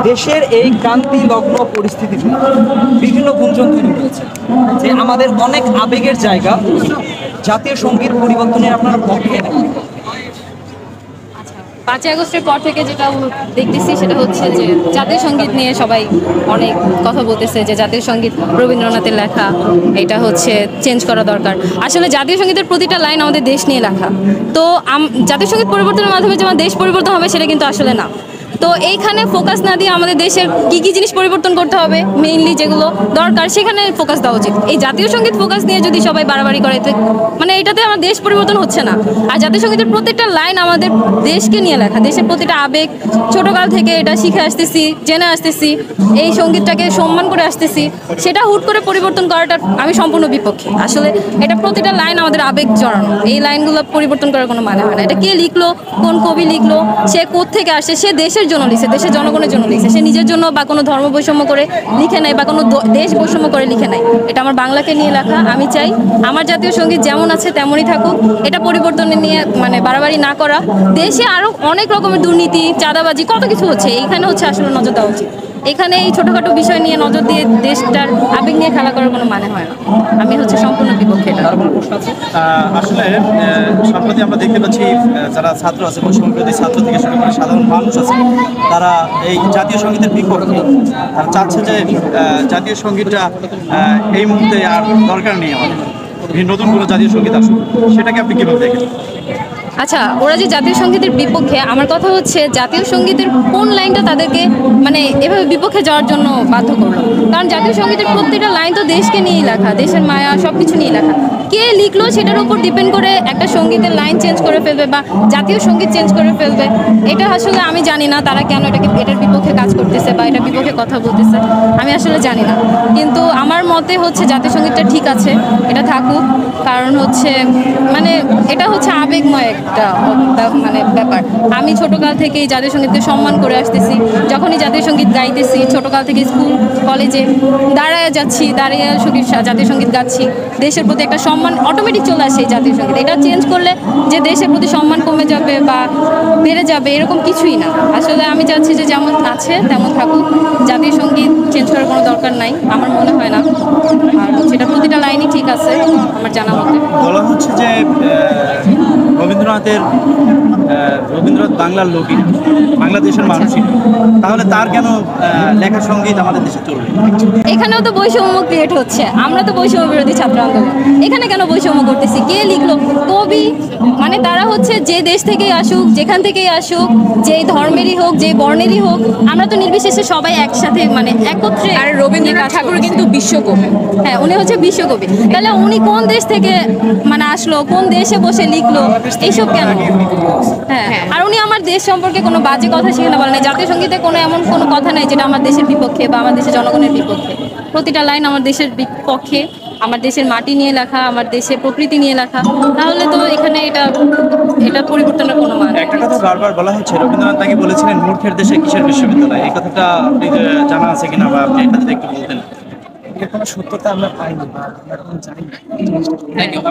দেশের এই ক্রান্তি লগ্ন পরিস্থিতিতে বিভিন্ন গুঞ্জন তৈরি হয়েছে যে আমাদের অনেক আবেগের জায়গা জাতীয় সঙ্গীত পরিবর্তনের আপনার পক্ষে নাকি? 5ই আগস্টের পর থেকে যেটা দেখতেছি সেটা হচ্ছে যে জাতীয় সঙ্গীত নিয়ে সবাই অনেক কথা বলতেছে যে জাতীয় সঙ্গীত রবীন্দ্রনাথের লেখা, এটা হচ্ছে চেঞ্জ করা দরকার। আসলে জাতীয় সঙ্গীতের প্রতিটা লাইন আমাদের দেশ নিয়ে লেখা। তো জাতীয় সঙ্গীত পরিবর্তনের মাধ্যমে যেমন দেশ পরিবর্তন হবে সেটা কিন্তু আসলে না। তো এইখানে ফোকাস না দিয়ে আমাদের দেশের কী কী জিনিস পরিবর্তন করতে হবে, মেইনলি যেগুলো দরকার সেখানে ফোকাস দেওয়া উচিত। এই জাতীয় সঙ্গীত ফোকাস নিয়ে যদি সবাই বাড়াবাড়ি করে মানে এটাতে আমার দেশ পরিবর্তন হচ্ছে না। আর জাতীয় সঙ্গীতের প্রত্যেকটা লাইন আমাদের দেশকে নিয়ে লেখা, দেশের প্রতিটা আবেগ, ছোটোকাল থেকে এটা শিখে আসতেছি, জেনে আসতেছি, এই সঙ্গীতটাকে সম্মান করে আসতেছি, সেটা হুট করে পরিবর্তন করাটা আমি সম্পূর্ণ বিপক্ষে। আসলে এটা প্রতিটা লাইন আমাদের আবেগ জড়ানো, এই লাইনগুলো পরিবর্তন করার কোনো মানে হয় না। এটা কে লিখলো, কোন কবি লিখলো, সে কোত্থেকে আসে, সে দেশের জন্য লিখছে, দেশের জনগণের জন্য লিখছে, সে নিজের জন্য বা কোনো ধর্ম বৈষম্য করে লিখে নেয় বা কোনো দেশ বৈষম্য করে লিখে নেয়। এটা আমার বাংলাকে নিয়ে লেখা। আমি চাই আমার জাতীয় সঙ্গীত যেমন আছে তেমনই থাকুক, এটা পরিবর্তনের নিয়ে মানে বাড়াবাড়ি না করা। দেশে আরও অনেক রকমের দুর্নীতি, চাঁদাবাজি, কত কিছু হচ্ছে, এইখানে হচ্ছে আসলে নজর দেওয়া উচিত। এখানে এই ছোটোখাটো বিষয় নিয়ে নজর দিয়ে দেশটার আবেগ নিয়ে খেলা করার কোনো মানে হয় না। আমি হচ্ছে সম্পূর্ণ বিপক্ষে এটা। আসলে সম্প্রতি আমরা দেখতে পাচ্ছি যারা ছাত্র আছে, বৈষম্যবিরোধী ছাত্র থেকে শুরু করে সাধারণ মানুষ আছে, তারা এই জাতীয় সঙ্গীতের বিপক্ষে। তারা চাচ্ছে যে জাতীয় সঙ্গীতটা এই মুহূর্তে আর দরকার নেই, আমাদের নতুন কোনো জাতীয় সঙ্গীত আসুক। সেটাকে আপনি কীভাবে দেখেন? আচ্ছা, ওরা যে জাতীয় সঙ্গীতের বিপক্ষে, আমার কথা হচ্ছে জাতীয় সঙ্গীতের কোন লাইনটা তাদেরকে মানে এভাবে বিপক্ষে যাওয়ার জন্য বাধ্য করলো? কারণ জাতীয় সঙ্গীতের প্রত্যেকটা লাইন তো দেশকে নিয়েই লেখা, দেশের মায়া সব কিছু নিয়ে লেখা। কে লিখলো সেটার উপর ডিপেন্ড করে একটা সঙ্গীতের লাইন চেঞ্জ করে ফেলবে বা জাতীয় সঙ্গীত চেঞ্জ করে ফেলবে, এটা আসলে আমি জানি না তারা কেন এটার বিপক্ষে কাজ করতেছে বা এটার বিপক্ষে কথা বলতেছে, আমি আসলে জানি না। কিন্তু আমার মতে হচ্ছে জাতীয় সঙ্গীতটা ঠিক আছে, এটা থাকুক। কারণ হচ্ছে মানে এটা হচ্ছে আবেগময় একটা মানে ব্যাপার। আমি ছোটোকাল থেকেই জাতীয় সঙ্গীতকে সম্মান করে আসতেছি। যখনই জাতীয় সঙ্গীত গাইতেছি, ছোটোকাল থেকে স্কুল কলেজে দাঁড়ায় যাচ্ছি, দাঁড়িয়ে জাতীয় সঙ্গীত গাচ্ছি, দেশের প্রতি একটা সম্মান অটোমেটিক চলে আসে এই জাতীয় সঙ্গীত। এটা চেঞ্জ করলে যে দেশের প্রতি সম্মান কমে যাবে বা বেড়ে যাবে এরকম কিছুই না। আসলে আমি চাচ্ছি যে যেমন আছে তেমন থাকুক, জাতীয় সঙ্গীত চেঞ্জ করার কোনো দরকার নাই আমার মনে হয় না। আর হচ্ছে এটা প্রতিটা লাইনই ঠিক আছে আমার জানা মতে। বলা হচ্ছে যে রবীন্দ্রনাথ বাংলার লোকই, বাংলাদেশের মানুষই। তাহলে তার কেন লেখা সঙ্গীত আমাদের দেশে চলবে? এখানেও তো বৈষম্য ক্রিয়েট হচ্ছে। আমরা তো বৈষম্য বিরোধী ছাত্র আন্দোলন, এখানে কেন বৈষম্য করতেছি? কে লিখলো? কবি, মানে তারা হচ্ছে যে দেশ থেকেই আসুক, যেখান থেকেই আসুক, যেই ধর্মেরই হোক, যে বর্ণেরই হোক, আমরা তো নির্বিশেষে সবাই একসাথে মানে একত্রে। আর রবীন্দ্রনাথ ঠাকুর কিন্তু বিশ্বকবি। হ্যাঁ, উনি হচ্ছে বিশ্বকবি। তাহলে উনি কোন দেশ থেকে মানে আসলো, কোন দেশে বসে লিখলো, এইসব কেন? হ্যাঁ, আর উনি আমার দেশ সম্পর্কে কোনো বাজে কথা সেখানে বলেন না। জাতীয় সঙ্গীতে কোনো এমন কোনো কথা নাই যেটা আমার দেশের বিপক্ষে বা আমার দেশের জনগণের বিপক্ষে। প্রতিটা লাইন আমার দেশের বিপক্ষে, আমার দেশের মাটি নিয়ে লেখা, আমার দেশের প্রকৃতি নিয়ে লেখা। তাহলে তো এখানে এটা পরিবর্তনের কোনো মানে। একটা কথা বারবার বলা হচ্ছে, রবীন্দ্রনাথ নাকি বলেছিলেন মূর্খের দেশে কিসের বিশ্ববিদ্যালয়। এই কথাটা আপনি জানা আছে কিনা বা আপনি এটা যদি একটু বলতেন? এর কোনো সত্যতা আমরা পাইনি বা আমরা এখন জানি না। Thank you.